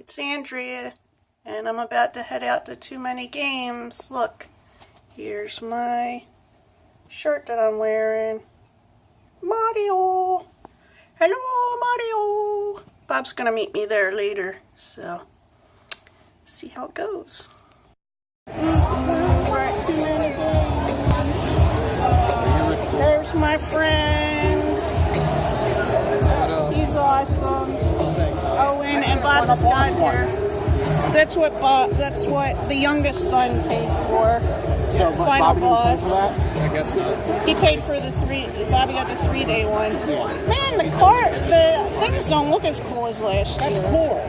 It's Andrea, and I'm about to head out to TooManyGames. Look, here's my shirt that I'm wearing. Mario! Hello, Mario! Bob's gonna meet me there later, so see how it goes. We're at TooManyGames. There's my friend. He's awesome. Owen and Bob just got here. That's what the youngest son paid for. So Final boss. I guess not. He paid for Bobby got the 3-day one. Yeah. Man, the things don't look as cool as last year. That's cool.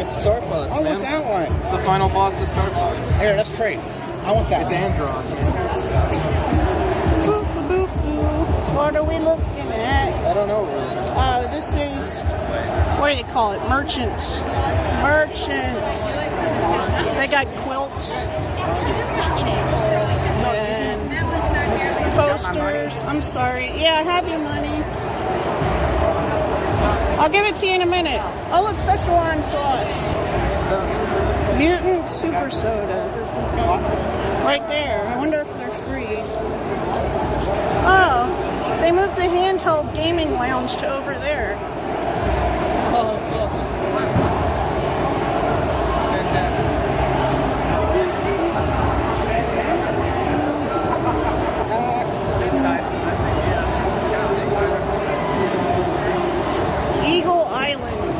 It's Star Fox, I man. want that one. It's the final boss of Star Fox. Here, let's trade. I want that. It's Andros, man. Boop, boop, boop. What are we looking at? I don't know really. This is, what do they call it? Merchants. They got quilts and posters. I'm sorry. Yeah, I have your money. I'll give it to you in a minute. Oh, look, Szechuan sauce. Mutant Super Soda. Right there. I wonder if they're free. Oh, they moved the handheld gaming lounge to over there. Oh, that's awesome. Fantastic. Eagle Island.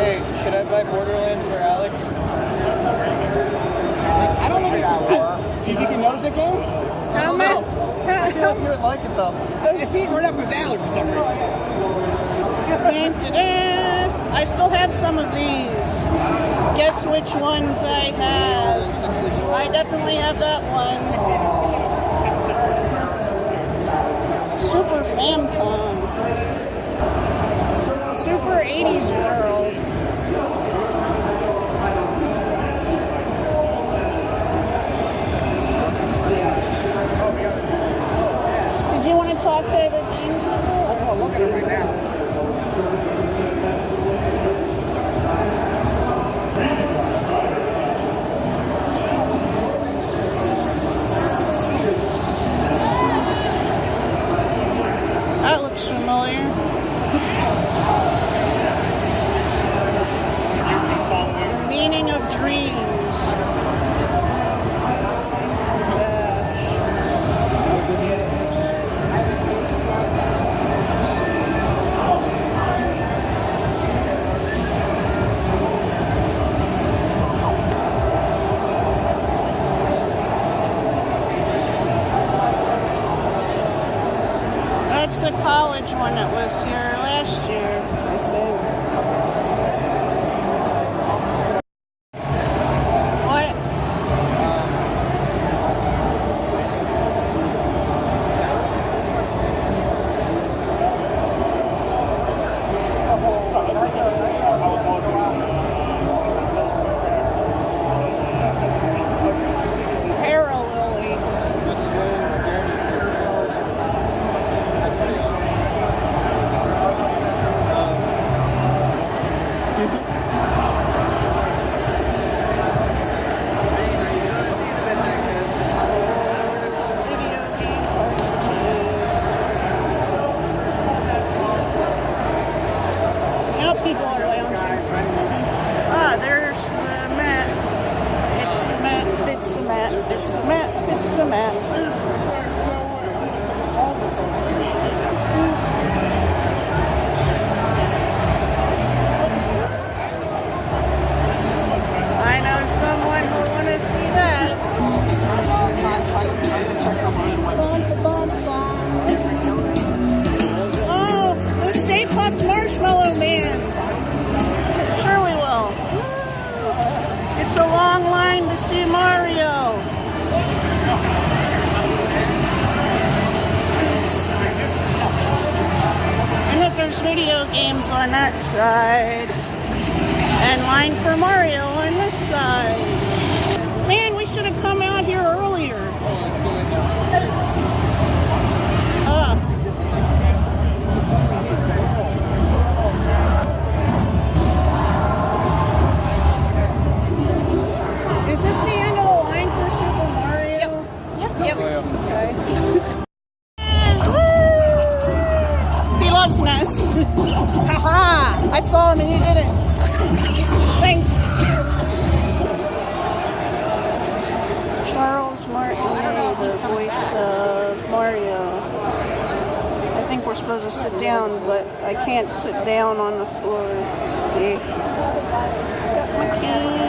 Hey, should I buy Borderlands for Alex? I don't think that works. Do you think he knows the game? How much? I feel like you would like it though. It seems right up his alley for some reason. Dun, dun, dun. I still have some of these. Guess which ones I have? I definitely have that one. Super Famicom. Super 80s World. Did you want to talk to the game people? I'm going to look at him right now. That looks familiar. The meaning of dreams. That's the college one that was here last year, I think. What? Parallelly. Video game cartridges. Now people are lounging. Ah, there's the mat. It's the mat. It's the mat. It's the mat. It's the mat. I know someone who want to see that. Bum, bum, bum. Oh, the Stay Puft Marshmallow Man. Sure we will. It's a long line to see Mario. And look, there's video games on that side. And line for Mario on this side. Man, we should have come out here earlier. Yes, woo! He loves Ness. Haha! I saw him and he did it. Thanks. Charles Martinet, the voice of Mario. I think we're supposed to sit down, but I can't sit down on the floor. See? Got my cane.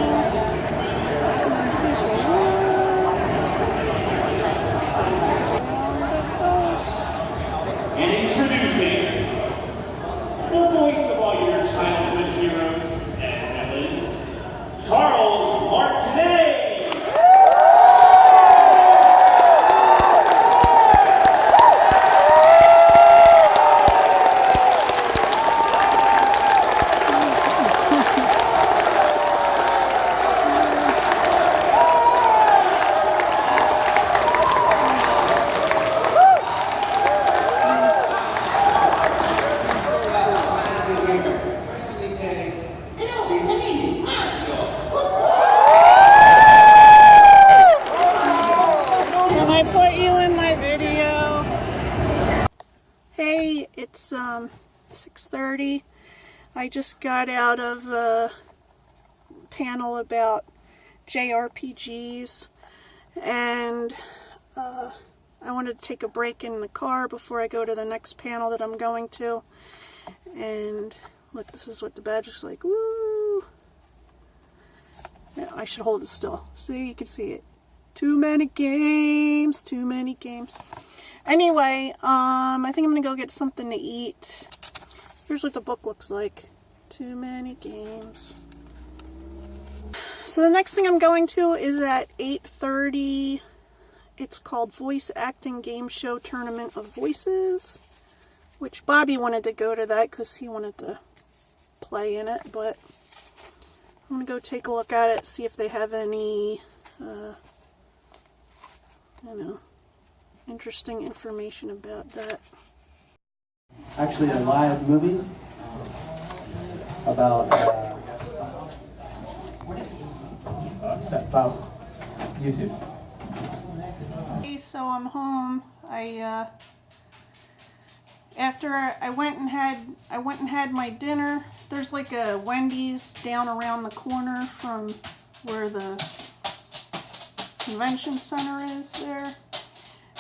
And introducing the voice of all your childhood heroes and villains, Charles Martinet. Can I put you in my video? Hey, it's 6:30. I just got out of a panel about JRPGs, and I wanted to take a break in the car before I go to the next panel that I'm going to. And look, this is what the badge looks like. Woo! Yeah, I should hold it still. See, you can see it. Too many games, too many games. Anyway, I think I'm gonna go get something to eat. Here's what the book looks like. Too many games. So the next thing I'm going to is at 8:30. It's called Voice Acting Game Show Tournament of Voices, which Bobby wanted to go to that because he wanted to play in it, but I'm going to go take a look at it, see if they have any, interesting information about that. Actually a live movie about YouTube. Okay, so I'm home. After I went and had my dinner. There's like a Wendy's down around the corner from where the convention center is there,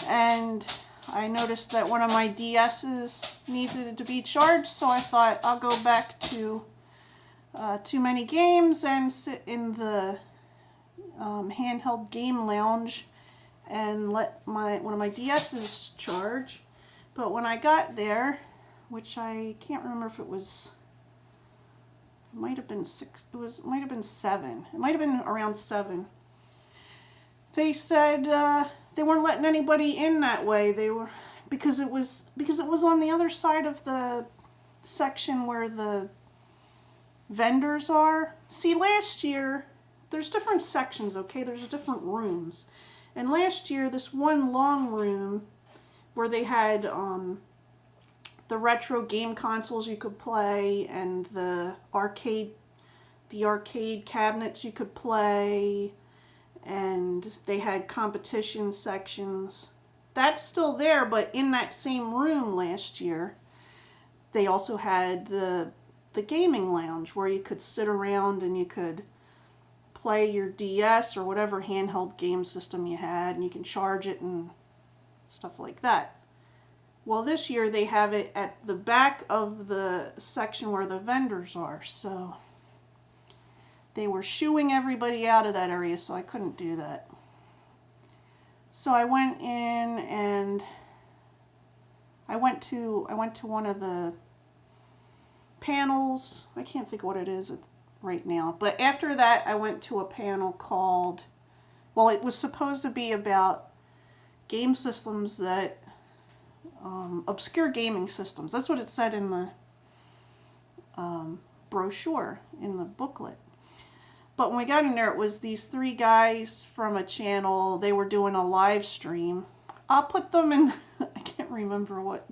and I noticed that one of my DS's needed to be charged, so I thought I'll go back to TooManyGames and sit in the handheld game lounge and let one of my DS's charge. But when I got there, which I can't remember if it might have been 6. It might have been 7. It might have been around 7. They said they weren't letting anybody in that way. They were because it was on the other side of the section where the vendors are. See, last year there's different sections. Okay, there's different rooms, and last year this one long room where they had the retro game consoles you could play and the arcade cabinets you could play, and they had competition sections. That's still there, but in that same room last year, they also had the gaming lounge where you could sit around and you could play your DS or whatever handheld game system you had, and you can charge it and stuff like that. Well, this year they have it at the back of the section where the vendors are, so they were shooing everybody out of that area, so I couldn't do that. So I went in and I went to one of the panels. I can't think of what it is right now, but after that I went to a panel called, well, it was supposed to be about game systems that obscure gaming systems. That's what it said in the brochure, in the booklet. But when we got in there, it was these 3 guys from a channel. They were doing a live stream. I'll put them in, I can't remember what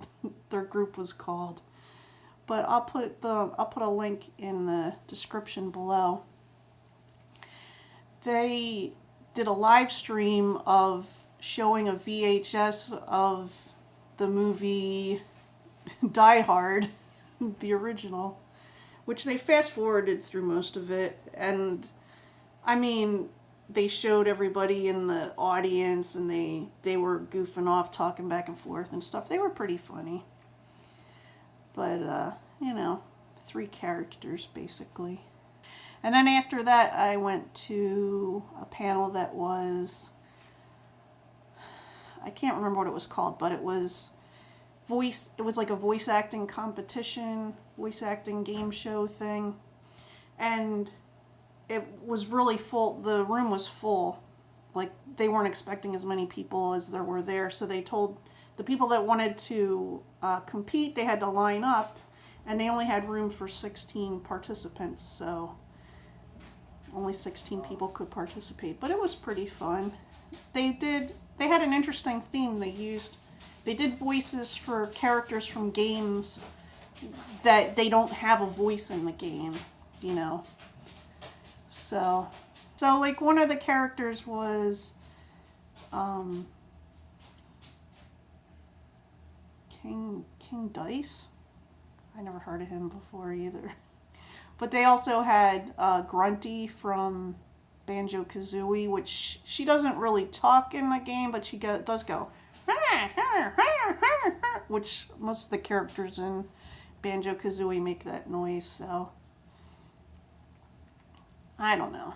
their group was called, but I'll put a link in the description below. They did a live stream of showing a VHS of the movie Die Hard, the original, which they fast forwarded through most of it. And I mean, they showed everybody in the audience, and they were goofing off, talking back and forth and stuff. They were pretty funny. But, you know, 3 characters basically. And then after that, I went to a panel that was, I can't remember what it was called, but it was like a voice acting competition, voice acting game show thing. And it was really full. The room was full. Like, they weren't expecting as many people as there were there. So they told the people that wanted to compete, they had to line up. And they only had room for 16 participants. So only 16 people could participate. But it was pretty fun. They had an interesting theme. They did voices for characters from games that they don't have a voice in the game, you know. So like, one of the characters was King Dice. I never heard of him before either. But they also had Grunty from Banjo-Kazooie, which she doesn't really talk in the game, but she does go, which most of the characters in Banjo-Kazooie make that noise, so I don't know.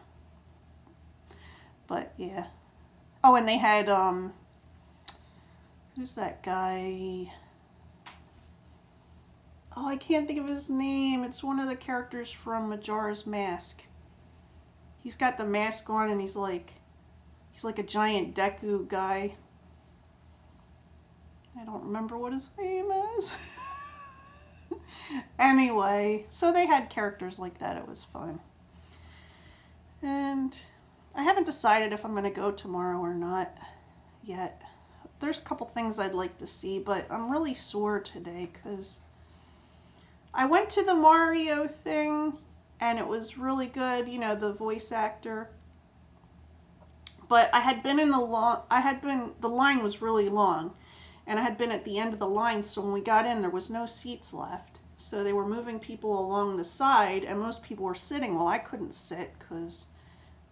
But yeah. Oh, and they had who's that guy? Oh, I can't think of his name. It's one of the characters from Majora's Mask. He's got the mask on, and he's like a giant Deku guy. I don't remember what his name is. Anyway, so they had characters like that. It was fun. And I haven't decided if I'm going to go tomorrow or not yet. There's a couple things I'd like to see, but I'm really sore today because I went to the Mario thing, and it was really good, you know, the voice actor. But I had been the line was really long, and I had been at the end of the line, so when we got in, there was no seats left. So they were moving people along the side, and most people were sitting. Well, I couldn't sit because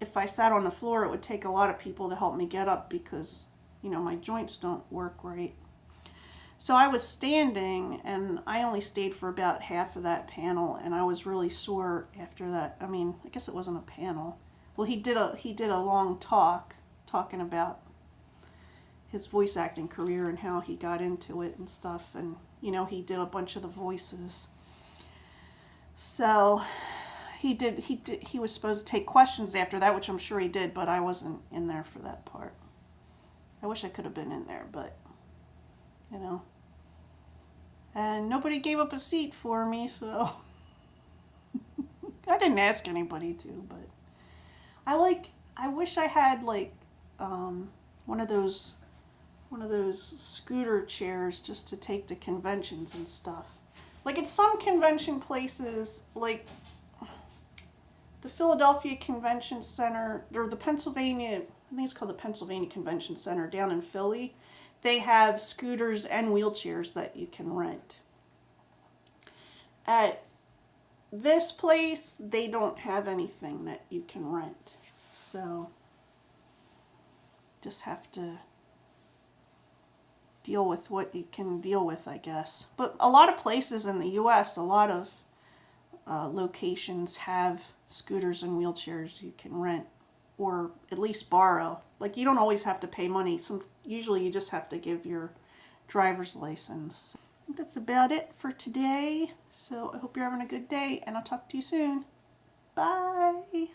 if I sat on the floor, it would take a lot of people to help me get up because, you know, my joints don't work right. So I was standing, and I only stayed for about half of that panel, and I was really sore after that. I mean, I guess it wasn't a panel. Well, he did a long talking about his voice acting career and how he got into it and stuff, and you know, he did a bunch of the voices. So he was supposed to take questions after that, which I'm sure he did, but I wasn't in there for that part. I wish I could have been in there, but you know. And nobody gave up a seat for me, so I didn't ask anybody to, but I wish I had like one of those scooter chairs just to take to conventions and stuff. Like at some convention places, like the Philadelphia Convention Center, or the Pennsylvania, I think it's called the Pennsylvania Convention Center down in Philly, they have scooters and wheelchairs that you can rent. At this place, they don't have anything that you can rent. So just have to deal with what you can deal with, I guess. But a lot of places in the U.S., a lot of locations have scooters and wheelchairs you can rent or at least borrow. Like, you don't always have to pay money. Usually you just have to give your driver's license. I think that's about it for today. So I hope you're having a good day, and I'll talk to you soon. Bye.